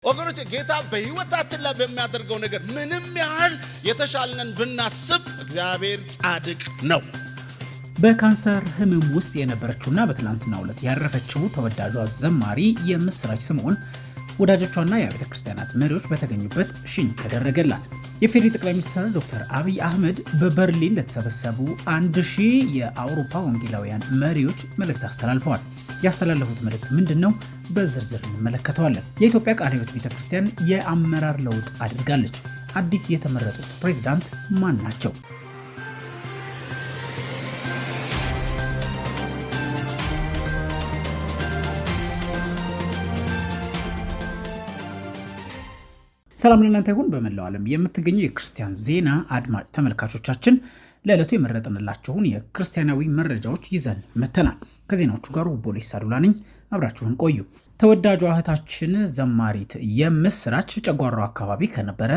ወገኖች ጌታ በህይወታችን ላይ በሚያደርገው ነገር ምንም ያህል የተሻለንን ብናስብ እግዚአብሔር ጻድቅ ነው። በካንሰር ህመም ውስጥ የነበረችውና በትናንትናው ዕለት ያረፈችው ተወዳጇ ዘማሪ የምስራች ስምዖን ወዳጆቿና የቤተ ክርስቲያናት መሪዎች በተገኙበት ሽኝት ተደረገላት። የፌዴራል ጠቅላይ ሚኒስትር ዶክተር አብይ አህመድ በበርሊን ለተሰበሰቡ 1000 የአውሮፓ ወንጌላውያን መሪዎች መልእክት አስተላልፈዋል። ያስተላለፉት መልእክት ምንድነው? በዝርዝር እንመለከተዋለን። የኢትዮጵያ ቃለ ሕይወት ቤተክርስቲያን የአመራር ለውጥ አድርጋለች። አዲስ የተመረጡት ፕሬዝዳንት ማን ናቸው? ሰላም ለእናንተ ይሁን። በመላው ዓለም የምትገኙ የክርስቲያን ዜና አድማጭ ተመልካቾቻችን ለዕለቱ የመረጥንላችሁን የክርስቲያናዊ መረጃዎች ይዘን መተናል። ከዜናዎቹ ጋር ቦሊስ አዱላ ነኝ። አብራችሁን ቆዩ። ተወዳጇ እህታችን ዘማሪት የምስራች ጨጓራው አካባቢ ከነበረ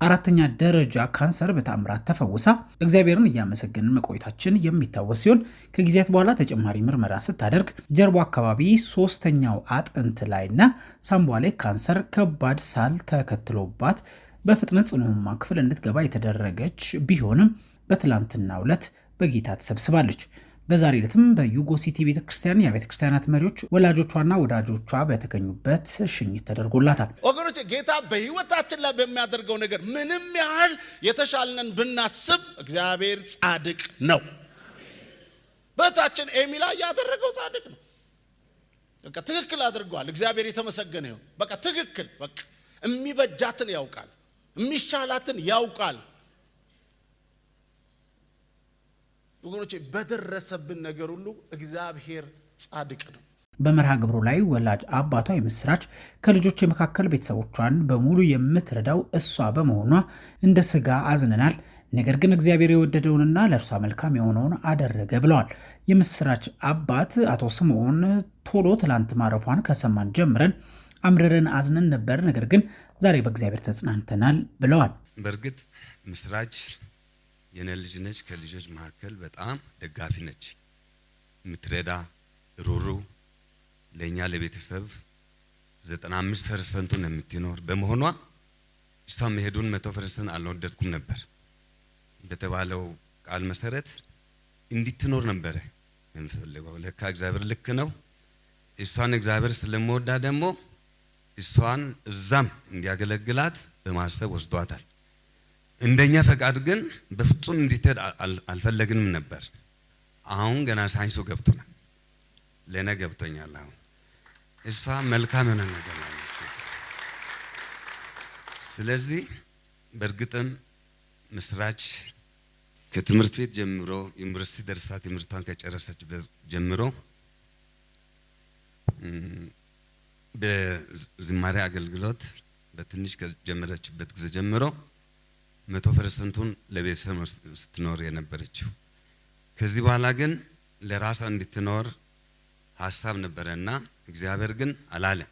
4ኛ ደረጃ ካንሰር በተአምራት ተፈውሳ እግዚአብሔርን እያመሰገንን መቆየታችን የሚታወስ ሲሆን ከጊዜያት በኋላ ተጨማሪ ምርመራ ስታደርግ ጀርባ አካባቢ 3ኛው አጥንት ላይና ሳምቧ ላይ ካንሰር ከባድ ሳል ተከትሎባት በፍጥነት ጽኑ ሕሙማን ክፍል እንድትገባ የተደረገች ቢሆንም በትላንትናው ዕለት በጌታ ተሰብስባለች። በዛሬ ዕለትም በዩጎ ሲቲ ቤተክርስቲያን የቤተ ክርስቲያናት መሪዎች ወላጆቿና ወዳጆቿ በተገኙበት ሽኝት ተደርጎላታል። ወገኖች ጌታ በህይወታችን ላይ በሚያደርገው ነገር ምንም ያህል የተሻለንን ብናስብ እግዚአብሔር ጻድቅ ነው። በታችን ኤሚላ ያደረገው ጻድቅ ነው። በቃ ትክክል አድርጓል። እግዚአብሔር የተመሰገነ ይሁን። በቃ ትክክል በቃ የሚበጃትን ያውቃል፣ የሚሻላትን ያውቃል። ወገኖቼ በደረሰብን ነገር ሁሉ እግዚአብሔር ጻድቅ ነው። በመርሃ ግብሩ ላይ ወላጅ አባቷ የምስራች ከልጆች መካከል ቤተሰቦቿን በሙሉ የምትረዳው እሷ በመሆኗ እንደ ስጋ አዝነናል፣ ነገር ግን እግዚአብሔር የወደደውንና ለእርሷ መልካም የሆነውን አደረገ ብለዋል። የምስራች አባት አቶ ስምዖን ቶሎ ትላንት ማረፏን ከሰማን ጀምረን አምርረን አዝነን ነበር፣ ነገር ግን ዛሬ በእግዚአብሔር ተጽናንተናል ብለዋል። በእርግጥ ምስራች የኔ ልጅ ነች። ከልጆች መካከል በጣም ደጋፊ ነች፣ የምትረዳ ሩሩ፣ ለኛ ለቤተሰብ 95% ነው የምትኖር በመሆኗ እሷ መሄዱን 100% አልወደድኩም ነበር። በተባለው ቃል መሰረት እንድትኖር ነበር የምፈልገው። ለካ እግዚአብሔር ልክ ነው። እሷን እግዚአብሔር ስለምወዳ ደግሞ እሷን እዛም እንዲያገለግላት በማሰብ ወስዷታል። እንደኛ ፈቃድ ግን በፍጹም እንድትሄድ አልፈለግንም ነበር። አሁን ገና ሳይንሱ ገብቶናል፣ ለኔ ገብቶኛል። አሁን እሷ መልካም የሆነ ነገር ነው። ስለዚህ በእርግጥም ምስራች ከትምህርት ቤት ጀምሮ ዩኒቨርሲቲ ደርሳ ትምህርቷን ከጨረሰች ጀምሮ በዝማሬ አገልግሎት በትንሽ ከጀመረችበት ጊዜ ጀምሮ 100%ን ለቤተሰብ ስትኖር የነበረችው። ከዚህ በኋላ ግን ለራሷ እንድትኖር ሐሳብ ነበረና እግዚአብሔር ግን አላለም።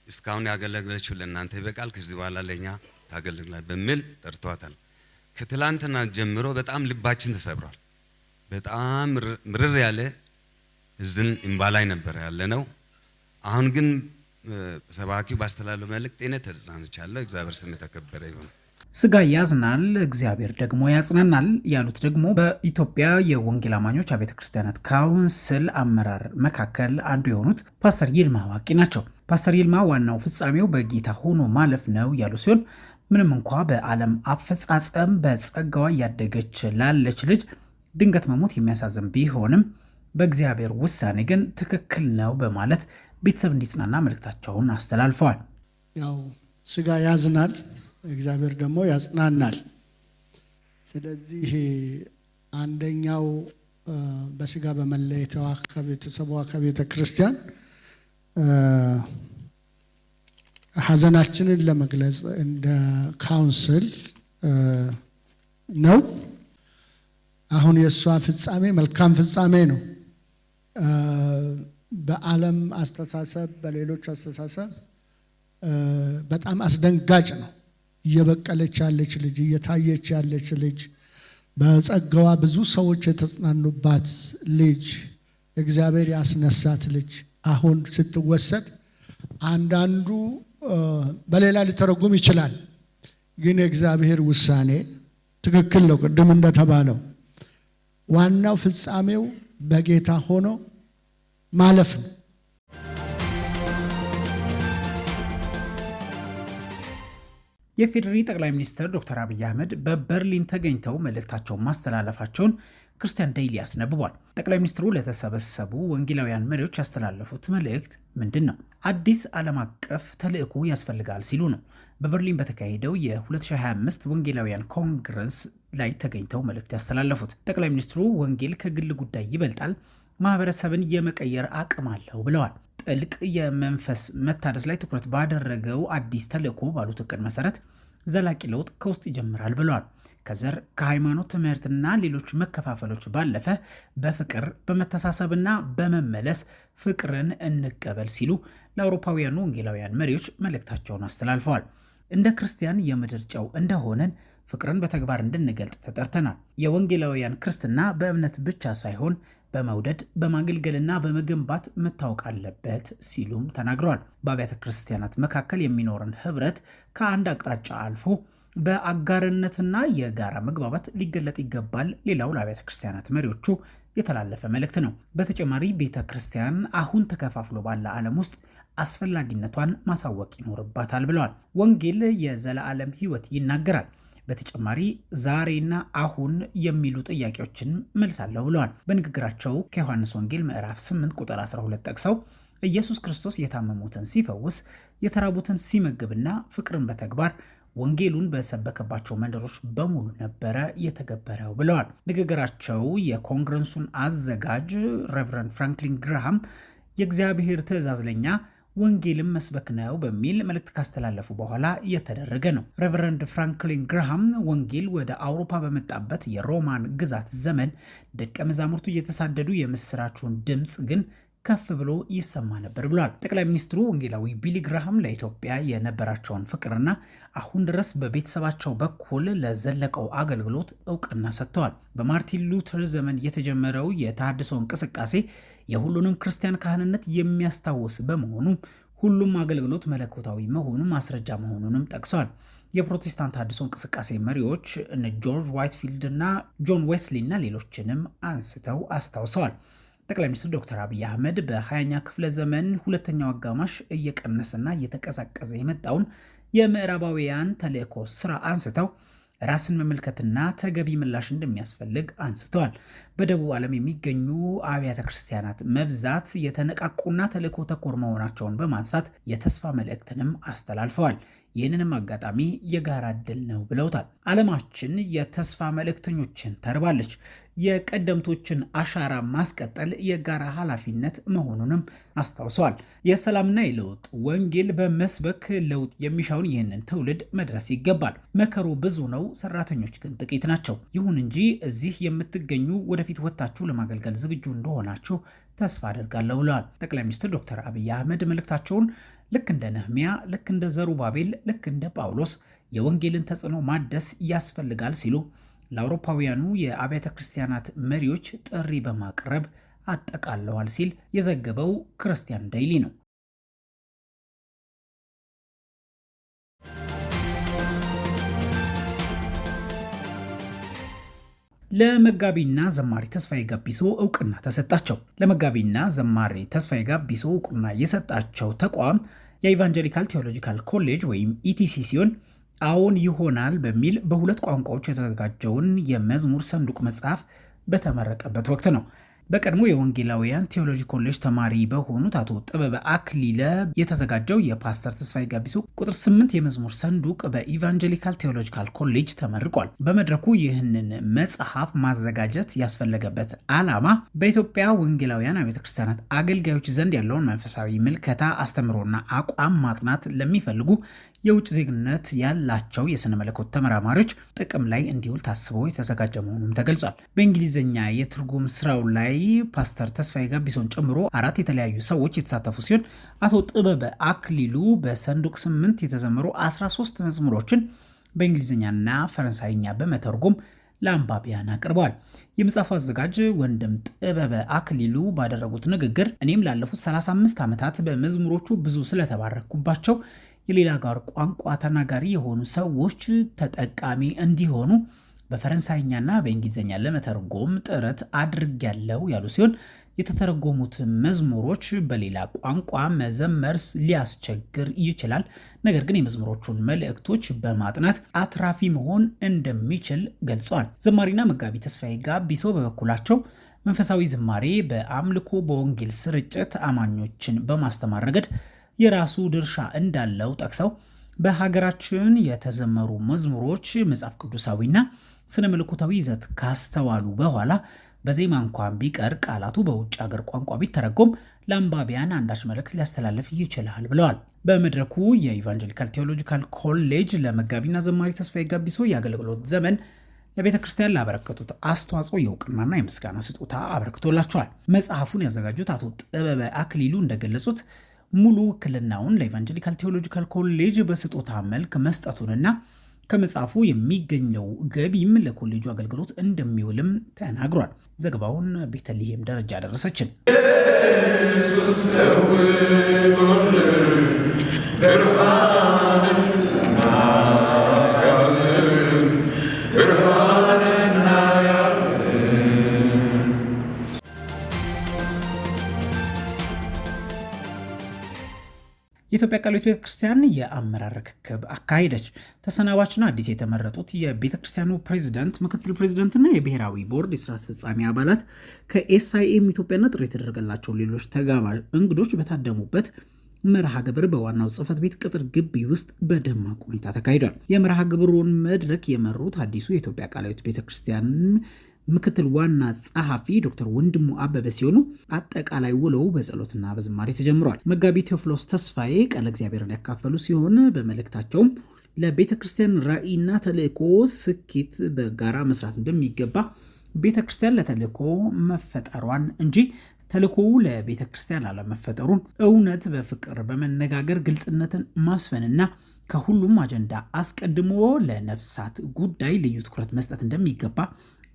እስካሁን ያገለገለችው ለእናንተ ይበቃል፣ ከዚህ በኋላ ለኛ ታገለግላለች በሚል ጠርቷታል። ከትላንትና ጀምሮ በጣም ልባችን ተሰብሯል። በጣም ምርር ያለ እዝን እንባ ላይ ነበር ያለነው። አሁን ግን ሰባኪው ባስተላለፈው መልእክት እኔ ተጽናንቻለሁ። እግዚአብሔር ስም የተከበረ ይሁን። ስጋ ያዝናል፣ እግዚአብሔር ደግሞ ያጽናናል ያሉት ደግሞ በኢትዮጵያ የወንጌል አማኞች አብያተ ክርስቲያናት ካውንስል አመራር መካከል አንዱ የሆኑት ፓስተር ይልማ ዋቂ ናቸው። ፓስተር ይልማ ዋናው ፍጻሜው በጌታ ሆኖ ማለፍ ነው ያሉ ሲሆን ምንም እንኳ በዓለም አፈጻጸም በጸጋዋ እያደገች ላለች ልጅ ድንገት መሞት የሚያሳዝን ቢሆንም በእግዚአብሔር ውሳኔ ግን ትክክል ነው በማለት ቤተሰብ እንዲጽናና መልእክታቸውን አስተላልፈዋል። ያው ስጋ ያዝናል፣ እግዚአብሔር ደግሞ ያጽናናል። ስለዚህ አንደኛው በስጋ በመለየቷ ከቤተሰቧ ከቤተ ክርስቲያን ሐዘናችንን ለመግለጽ እንደ ካውንስል ነው። አሁን የሷ ፍጻሜ መልካም ፍጻሜ ነው። በዓለም አስተሳሰብ በሌሎች አስተሳሰብ በጣም አስደንጋጭ ነው። እየበቀለች ያለች ልጅ፣ እየታየች ያለች ልጅ፣ በጸጋዋ ብዙ ሰዎች የተጽናኑባት ልጅ፣ እግዚአብሔር ያስነሳት ልጅ አሁን ስትወሰድ አንዳንዱ በሌላ ሊተረጉም ይችላል። ግን የእግዚአብሔር ውሳኔ ትክክል ነው። ቅድም እንደተባለው ዋናው ፍጻሜው በጌታ ሆኖ ማለፍ ነው። የፌዴሪ ጠቅላይ ሚኒስትር ዶክተር አብይ አህመድ በበርሊን ተገኝተው መልእክታቸውን ማስተላለፋቸውን ክርስቲያን ዴይሊ አስነብቧል። ጠቅላይ ሚኒስትሩ ለተሰበሰቡ ወንጌላውያን መሪዎች ያስተላለፉት መልእክት ምንድን ነው? አዲስ ዓለም አቀፍ ተልዕኮ ያስፈልጋል ሲሉ ነው በበርሊን በተካሄደው የ2025 ወንጌላውያን ኮንግረስ ላይ ተገኝተው መልእክት ያስተላለፉት። ጠቅላይ ሚኒስትሩ ወንጌል ከግል ጉዳይ ይበልጣል፣ ማህበረሰብን የመቀየር አቅም አለው ብለዋል። ጥልቅ የመንፈስ መታደስ ላይ ትኩረት ባደረገው አዲስ ተልዕኮ ባሉት እቅድ መሰረት ዘላቂ ለውጥ ከውስጥ ይጀምራል ብለዋል። ከዘር ከሃይማኖት ትምህርትና ሌሎች መከፋፈሎች ባለፈ በፍቅር በመተሳሰብና በመመለስ ፍቅርን እንቀበል ሲሉ ለአውሮፓውያኑ ወንጌላውያን መሪዎች መልእክታቸውን አስተላልፈዋል። እንደ ክርስቲያን የምድር ጨው እንደሆነን ፍቅርን በተግባር እንድንገልጥ ተጠርተናል። የወንጌላውያን ክርስትና በእምነት ብቻ ሳይሆን በመውደድ በማገልገልና በመገንባት መታወቅ አለበት ሲሉም ተናግረዋል። በአብያተ ክርስቲያናት መካከል የሚኖርን ህብረት ከአንድ አቅጣጫ አልፎ በአጋርነትና የጋራ መግባባት ሊገለጥ ይገባል። ሌላው ለአብያተ ክርስቲያናት መሪዎቹ የተላለፈ መልእክት ነው። በተጨማሪ ቤተ ክርስቲያን አሁን ተከፋፍሎ ባለ ዓለም ውስጥ አስፈላጊነቷን ማሳወቅ ይኖርባታል ብለዋል። ወንጌል የዘላለም ህይወት ይናገራል። በተጨማሪ ዛሬና አሁን የሚሉ ጥያቄዎችን መልሳለሁ ብለዋል። በንግግራቸው ከዮሐንስ ወንጌል ምዕራፍ 8 ቁጥር 12 ጠቅሰው ኢየሱስ ክርስቶስ የታመሙትን ሲፈውስ፣ የተራቡትን ሲመግብና ፍቅርን በተግባር ወንጌሉን በሰበከባቸው መንደሮች በሙሉ ነበረ የተገበረው ብለዋል። ንግግራቸው የኮንግረሱን አዘጋጅ ሬቨረንድ ፍራንክሊን ግራሃም የእግዚአብሔር ትእዛዝ ለኛ ወንጌልን መስበክ ነው በሚል መልእክት ካስተላለፉ በኋላ የተደረገ ነው። ሬቨረንድ ፍራንክሊን ግራሃም ወንጌል ወደ አውሮፓ በመጣበት የሮማን ግዛት ዘመን ደቀ መዛሙርቱ እየተሳደዱ የምስራቹን ድምፅ ግን ከፍ ብሎ ይሰማ ነበር ብሏል። ጠቅላይ ሚኒስትሩ ወንጌላዊ ቢሊ ግራሃም ለኢትዮጵያ የነበራቸውን ፍቅርና አሁን ድረስ በቤተሰባቸው በኩል ለዘለቀው አገልግሎት እውቅና ሰጥተዋል። በማርቲን ሉተር ዘመን የተጀመረው የተሃድሶ እንቅስቃሴ የሁሉንም ክርስቲያን ካህንነት የሚያስታውስ በመሆኑ ሁሉም አገልግሎት መለኮታዊ መሆኑ ማስረጃ መሆኑንም ጠቅሰዋል። የፕሮቴስታንት ተሃድሶ እንቅስቃሴ መሪዎች እነ ጆርጅ ዋይትፊልድ እና ጆን ዌስሊ እና ሌሎችንም አንስተው አስታውሰዋል። ጠቅላይ ሚኒስትር ዶክተር አብይ አህመድ በ20ኛ ክፍለ ዘመን ሁለተኛው አጋማሽ እየቀነሰና እየተቀዛቀዘ የመጣውን የምዕራባውያን ተልእኮ ስራ አንስተው ራስን መመልከትና ተገቢ ምላሽ እንደሚያስፈልግ አንስተዋል። በደቡብ ዓለም የሚገኙ አብያተ ክርስቲያናት መብዛት የተነቃቁና ተልእኮ ተኮር መሆናቸውን በማንሳት የተስፋ መልእክትንም አስተላልፈዋል። ይህንንም አጋጣሚ የጋራ ድል ነው ብለውታል። ዓለማችን የተስፋ መልእክተኞችን ተርባለች። የቀደምቶችን አሻራ ማስቀጠል የጋራ ኃላፊነት መሆኑንም አስታውሰዋል። የሰላምና የለውጥ ወንጌል በመስበክ ለውጥ የሚሻውን ይህንን ትውልድ መድረስ ይገባል። መከሩ ብዙ ነው፣ ሰራተኞች ግን ጥቂት ናቸው። ይሁን እንጂ እዚህ የምትገኙ ወደፊት ወጥታችሁ ለማገልገል ዝግጁ እንደሆናችሁ ተስፋ አደርጋለሁ ብለዋል። ጠቅላይ ሚኒስትር ዶክተር አብይ አህመድ መልእክታቸውን ልክ እንደ ነህሚያ፣ ልክ እንደ ዘሩባቤል፣ ልክ እንደ ጳውሎስ የወንጌልን ተጽዕኖ ማደስ ያስፈልጋል ሲሉ ለአውሮፓውያኑ የአብያተ ክርስቲያናት መሪዎች ጥሪ በማቅረብ አጠቃለዋል ሲል የዘገበው ክርስቲያን ዴይሊ ነው። ለመጋቢና ዘማሪ ተስፋዬ ጋቢሶ እውቅና ተሰጣቸው። ለመጋቢና ዘማሪ ተስፋዬ ጋቢሶ እውቅና የሰጣቸው ተቋም የኢቫንጀሊካል ቴዎሎጂካል ኮሌጅ ወይም ኢቲሲ ሲሆን አዎን ይሆናል በሚል በሁለት ቋንቋዎች የተዘጋጀውን የመዝሙር ሰንዱቅ መጽሐፍ በተመረቀበት ወቅት ነው። በቀድሞ የወንጌላውያን ቴዎሎጂ ኮሌጅ ተማሪ በሆኑት አቶ ጥበበ አክሊለ የተዘጋጀው የፓስተር ተስፋዬ ጋቢሶ ቁጥር 8 የመዝሙር ሰንዱቅ በኢቫንጀሊካል ቴዎሎጂካል ኮሌጅ ተመርቋል። በመድረኩ ይህንን መጽሐፍ ማዘጋጀት ያስፈለገበት ዓላማ በኢትዮጵያ ወንጌላውያን አብያተ ክርስቲያናት አገልጋዮች ዘንድ ያለውን መንፈሳዊ ምልከታ፣ አስተምሮና አቋም ማጥናት ለሚፈልጉ የውጭ ዜግነት ያላቸው የሥነ መለኮት ተመራማሪዎች ጥቅም ላይ እንዲውል ታስቦ የተዘጋጀ መሆኑም ተገልጿል። በእንግሊዝኛ የትርጉም ስራው ላይ ፓስተር ተስፋዬ ጋቢሶን ጨምሮ 4 የተለያዩ ሰዎች የተሳተፉ ሲሆን አቶ ጥበበ አክሊሉ በሰንዱቅ 8 የተዘመሩ 13 መዝሙሮችን በእንግሊዝኛና ፈረንሳይኛ በመተርጎም ለአንባቢያን አቅርበዋል። የመጽሐፉ አዘጋጅ ወንድም ጥበበ አክሊሉ ባደረጉት ንግግር እኔም ላለፉት 35 ዓመታት በመዝሙሮቹ ብዙ ስለተባረኩባቸው የሌላ ጋር ቋንቋ ተናጋሪ የሆኑ ሰዎች ተጠቃሚ እንዲሆኑ በፈረንሳይኛና በእንግሊዝኛ ለመተርጎም ጥረት አድርጌያለሁ ያሉ ሲሆን የተተረጎሙት መዝሙሮች በሌላ ቋንቋ መዘመር ሊያስቸግር ይችላል። ነገር ግን የመዝሙሮቹን መልእክቶች በማጥናት አትራፊ መሆን እንደሚችል ገልጸዋል። ዘማሪና መጋቢ ተስፋዬ ጋቢሶ በበኩላቸው መንፈሳዊ ዝማሬ በአምልኮ በወንጌል ስርጭት አማኞችን በማስተማር ረገድ የራሱ ድርሻ እንዳለው ጠቅሰው በሀገራችን የተዘመሩ መዝሙሮች መጽሐፍ ቅዱሳዊና ስነ መለኮታዊ ይዘት ካስተዋሉ በኋላ በዜማ እንኳን ቢቀር ቃላቱ በውጭ ሀገር ቋንቋ ቢተረጎም ለአንባቢያን አንዳች መልእክት ሊያስተላልፍ ይችላል ብለዋል። በመድረኩ የኢቫንጀሊካል ቴዎሎጂካል ኮሌጅ ለመጋቢና ዘማሪ ተስፋዬ ጋቢሶ የአገልግሎት ዘመን ለቤተ ክርስቲያን ላበረከቱት አስተዋጽኦ የእውቅናና የምስጋና ስጦታ አበረክቶላቸዋል። መጽሐፉን ያዘጋጁት አቶ ጥበበ አክሊሉ እንደገለጹት ሙሉ ውክልናውን ለኢቫንጀሊካል ቴዎሎጂካል ኮሌጅ በስጦታ መልክ መስጠቱንና ከመጽሐፉ የሚገኘው ገቢም ለኮሌጁ አገልግሎት እንደሚውልም ተናግሯል። ዘገባውን ቤተልሔም ደረጃ ደረሰችን። የኢትዮጵያ ቃለ ሕይወት ቤተክርስቲያን የአመራር ርክክብ አካሄደች። ተሰናባችና አዲስ የተመረጡት የቤተክርስቲያኑ ፕሬዚዳንት፣ ምክትል ፕሬዚዳንትና የብሔራዊ ቦርድ የስራ አስፈጻሚ አባላት ከኤስአይኤም ኢትዮጵያና ጥሪ የተደረገላቸው ሌሎች ተጋባዥ እንግዶች በታደሙበት መርሃ ግብር በዋናው ጽሕፈት ቤት ቅጥር ግቢ ውስጥ በደማቅ ሁኔታ ተካሂዷል። የመርሃ ግብሩን መድረክ የመሩት አዲሱ የኢትዮጵያ ቃለ ሕይወት ቤተክርስቲያን ምክትል ዋና ጸሐፊ ዶክተር ወንድሙ አበበ ሲሆኑ አጠቃላይ ውለው በጸሎትና በዝማሬ ተጀምሯል። መጋቢ ቴዎፍሎስ ተስፋዬ ቃለ እግዚአብሔርን ያካፈሉ ሲሆን በመልእክታቸውም ለቤተ ክርስቲያን ራዕይና ተልእኮ ስኬት በጋራ መስራት እንደሚገባ፣ ቤተ ክርስቲያን ለተልእኮ መፈጠሯን እንጂ ተልእኮው ለቤተ ክርስቲያን አለመፈጠሩን፣ እውነት በፍቅር በመነጋገር ግልጽነትን ማስፈንና ከሁሉም አጀንዳ አስቀድሞ ለነፍሳት ጉዳይ ልዩ ትኩረት መስጠት እንደሚገባ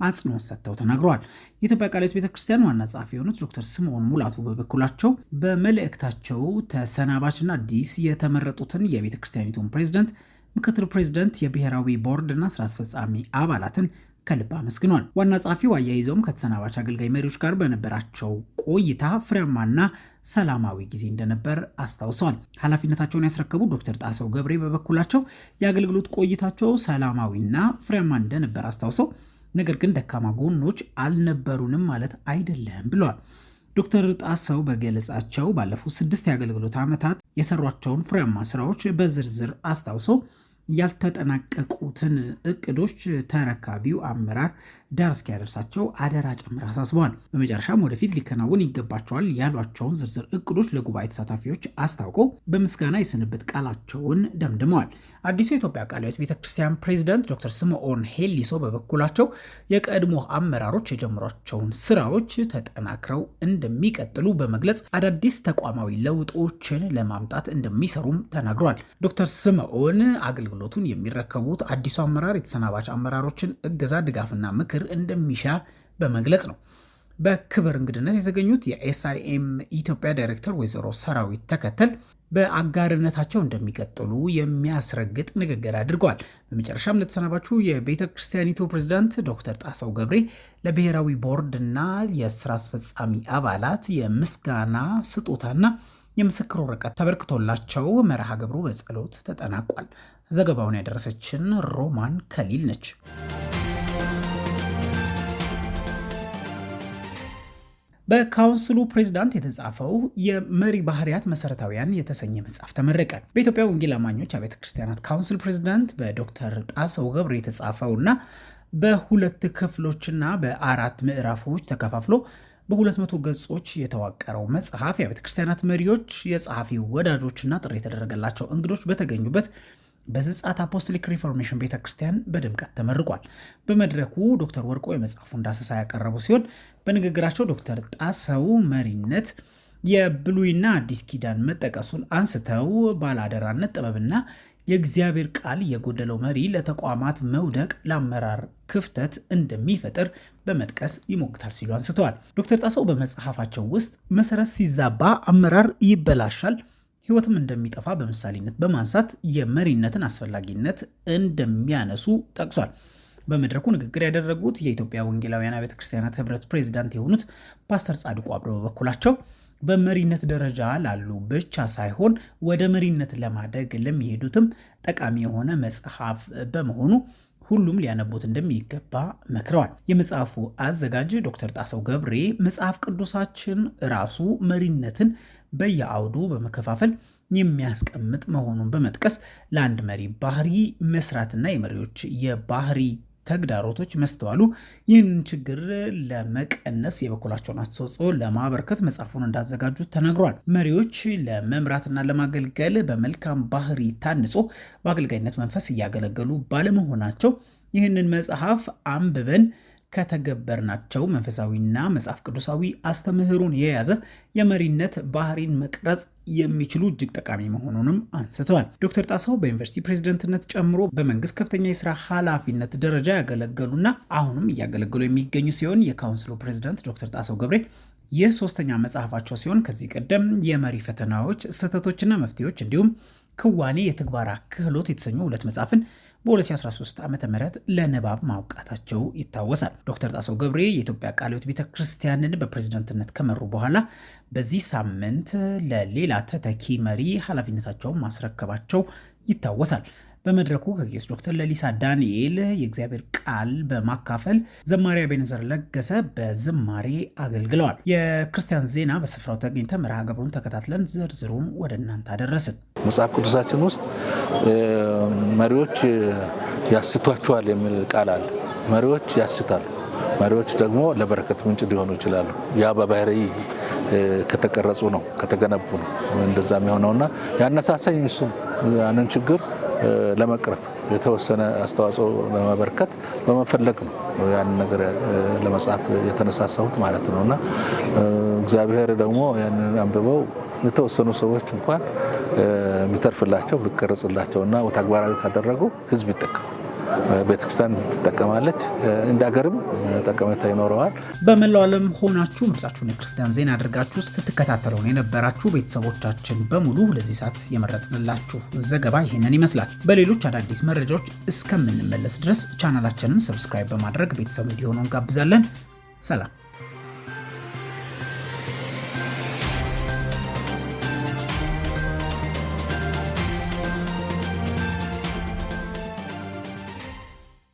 አጽንኦት ሰጥተው ተናግረዋል። የኢትዮጵያ ቃለ ሕይወት ቤተክርስቲያን ዋና ጸሐፊ የሆኑት ዶክተር ስምዖን ሙላቱ በበኩላቸው በመልእክታቸው ተሰናባችና አዲስ የተመረጡትን የቤተክርስቲያኒቱን ፕሬዝዳንት፣ ምክትል ፕሬዝዳንት፣ የብሔራዊ ቦርድና ስራ አስፈጻሚ አባላትን ከልብ አመስግኗል። ዋና ጸሐፊው አያይዘውም ከተሰናባች አገልጋይ መሪዎች ጋር በነበራቸው ቆይታ ፍሬያማና ሰላማዊ ጊዜ እንደነበር አስታውሰዋል። ኃላፊነታቸውን ያስረከቡ ዶክተር ጣሰው ገብሬ በበኩላቸው የአገልግሎት ቆይታቸው ሰላማዊና ፍሬያማ እንደነበር አስታውሰው ነገር ግን ደካማ ጎኖች አልነበሩንም ማለት አይደለም ብለዋል። ዶክተር ጣሰው በገለጻቸው ባለፉት 6 የአገልግሎት ዓመታት የሰሯቸውን ፍሬያማ ስራዎች በዝርዝር አስታውሰው ያልተጠናቀቁትን እቅዶች ተረካቢው አመራር ዳር እስኪያደርሳቸው አደራ ጨምር አሳስበዋል። በመጨረሻም ወደፊት ሊከናወን ይገባቸዋል ያሏቸውን ዝርዝር እቅዶች ለጉባኤ ተሳታፊዎች አስታውቀው በምስጋና የስንብት ቃላቸውን ደምድመዋል። አዲሱ የኢትዮጵያ ቃለ ሕይወት ቤተክርስቲያን ፕሬዝዳንት ዶክተር ስምዖን ሄሊሶ በበኩላቸው የቀድሞ አመራሮች የጀመሯቸውን ስራዎች ተጠናክረው እንደሚቀጥሉ በመግለጽ አዳዲስ ተቋማዊ ለውጦችን ለማምጣት እንደሚሰሩም ተናግረዋል። ዶክተር ስምዖን አገልግሎቱን የሚረከቡት አዲሱ አመራር የተሰናባች አመራሮችን እገዛ፣ ድጋፍና ምክር እንደሚሻ በመግለጽ ነው። በክብር እንግድነት የተገኙት የኤስአይኤም ኢትዮጵያ ዳይሬክተር ወይዘሮ ሰራዊት ተከተል በአጋርነታቸው እንደሚቀጥሉ የሚያስረግጥ ንግግር አድርገዋል። በመጨረሻም ለተሰናባቹ የቤተ ክርስቲያኒቱ ፕሬዝዳንት ዶክተር ጣሰው ገብሬ ለብሔራዊ ቦርድና የስራ አስፈጻሚ አባላት የምስጋና ስጦታና የምስክር ወረቀት ተበርክቶላቸው መርሃ ግብሩ በጸሎት ተጠናቋል። ዘገባውን ያደረሰችን ሮማን ከሊል ነች። በካውንስሉ ፕሬዝዳንት የተጻፈው የመሪ ባህሪያት መሰረታዊያን የተሰኘ መጽሐፍ ተመረቀ። በኢትዮጵያ ወንጌል አማኞች አብያተ ክርስቲያናት ካውንስል ፕሬዝዳንት በዶክተር ጣሰው ገብሬ የተጻፈውና በ2 ክፍሎችና በ4 ምዕራፎች ተከፋፍሎ በ200 ገጾች የተዋቀረው መጽሐፍ የአብያተ ክርስቲያናት መሪዎች፣ የጸሐፊው ወዳጆችና ጥሪ የተደረገላቸው እንግዶች በተገኙበት በዝጻት አፖስቶሊክ ሪፎርሜሽን ቤተክርስቲያን በድምቀት ተመርቋል። በመድረኩ ዶክተር ወርቆ የመጽሐፉን ዳሰሳ ያቀረቡ ሲሆን በንግግራቸው ዶክተር ጣሰው መሪነት የብሉይና አዲስ ኪዳን መጠቀሱን አንስተው ባለአደራነት ጥበብና የእግዚአብሔር ቃል የጎደለው መሪ ለተቋማት መውደቅ ለአመራር ክፍተት እንደሚፈጥር በመጥቀስ ይሞግታል ሲሉ አንስተዋል። ዶክተር ጣሰው በመጽሐፋቸው ውስጥ መሰረት ሲዛባ አመራር ይበላሻል፣ ህይወትም እንደሚጠፋ በምሳሌነት በማንሳት የመሪነትን አስፈላጊነት እንደሚያነሱ ጠቅሷል። በመድረኩ ንግግር ያደረጉት የኢትዮጵያ ወንጌላውያን አብያተ ክርስቲያናት ህብረት ፕሬዚዳንት የሆኑት ፓስተር ጻድቁ አብረው በበኩላቸው በመሪነት ደረጃ ላሉ ብቻ ሳይሆን ወደ መሪነት ለማደግ ለሚሄዱትም ጠቃሚ የሆነ መጽሐፍ በመሆኑ ሁሉም ሊያነቡት እንደሚገባ መክረዋል። የመጽሐፉ አዘጋጅ ዶክተር ጣሰው ገብሬ መጽሐፍ ቅዱሳችን ራሱ መሪነትን በየአውዱ በመከፋፈል የሚያስቀምጥ መሆኑን በመጥቀስ ለአንድ መሪ ባህሪ መስራትና የመሪዎች የባህሪ ተግዳሮቶች መስተዋሉ ይህንን ችግር ለመቀነስ የበኩላቸውን አስተዋጽኦ ለማበርከት መጽሐፉን እንዳዘጋጁት ተነግሯል። መሪዎች ለመምራትና ለማገልገል በመልካም ባህሪ ታንጾ በአገልጋይነት መንፈስ እያገለገሉ ባለመሆናቸው ይህንን መጽሐፍ አንብበን ከተገበርናቸው መንፈሳዊና መጽሐፍ ቅዱሳዊ አስተምህሮን የያዘ የመሪነት ባህሪን መቅረጽ የሚችሉ እጅግ ጠቃሚ መሆኑንም አንስተዋል። ዶክተር ጣሰው በዩኒቨርሲቲ ፕሬዝደንትነት ጨምሮ በመንግስት ከፍተኛ የስራ ኃላፊነት ደረጃ ያገለገሉና አሁንም እያገለገሉ የሚገኙ ሲሆን የካውንስሉ ፕሬዝደንት ዶክተር ጣሰው ገብሬ የሶስተኛ መጽሐፋቸው ሲሆን ከዚህ ቀደም የመሪ ፈተናዎች፣ ስህተቶችና መፍትሄዎች እንዲሁም ክዋኔ የተግባራ ክህሎት የተሰኙ 2 መጽሐፍን በ2013 ዓ.ም ለንባብ ማውቃታቸው ይታወሳል። ዶክተር ጣሰው ገብሬ የኢትዮጵያ ቃለ ሕይወት ቤተክርስቲያንን በፕሬዝዳንትነት ከመሩ በኋላ በዚህ ሳምንት ለሌላ ተተኪ መሪ ኃላፊነታቸውን ማስረከባቸው ይታወሳል። በመድረኩ ከቄስ ዶክተር ለሊሳ ዳንኤል የእግዚአብሔር ቃል በማካፈል ዘማሪ አቤኔዘር ለገሰ በዝማሬ አገልግለዋል። የክርስቲያን ዜና በስፍራው ተገኝተ መርሃ ግብሩን ተከታትለን ዝርዝሩን ወደ እናንተ አደረስን። መጽሐፍ ቅዱሳችን ውስጥ መሪዎች ያስቷቸዋል የሚል ቃል አለ። መሪዎች ያስታሉ። መሪዎች ደግሞ ለበረከት ምንጭ ሊሆኑ ይችላሉ። ያ በባህሪ ከተቀረጹ ነው፣ ከተገነቡ ነው እንደዛ የሚሆነውና ያነሳሳኝ እሱ ያንን ችግር ለመቅረፍ የተወሰነ አስተዋጽኦ ለማበርከት በመፈለግ ነው ያን ነገር ለመጻፍ የተነሳሳሁት ማለት ነውና እግዚአብሔር ደግሞ ያንን አንብበው የተወሰኑ ሰዎች እንኳን የሚተርፍላቸው ሊቀርጽላቸውና ተግባራዊ ካደረጉ ህዝብ ይጠቀማል፣ ቤተክርስቲያን ትጠቀማለች፣ እንደ ሀገርም ጠቀሜታ ይኖረዋል። በመላው ዓለም ሆናችሁ ምርጫችሁን የክርስቲያን ዜና አድርጋችሁ ስትከታተሉን የነበራችሁ ቤተሰቦቻችን በሙሉ ለዚህ ሰዓት የመረጥንላችሁ ዘገባ ይህንን ይመስላል። በሌሎች አዳዲስ መረጃዎች እስከምንመለስ ድረስ ቻናላችንን ሰብስክራይብ በማድረግ ቤተሰብ እንዲሆኑ እንጋብዛለን። ሰላም።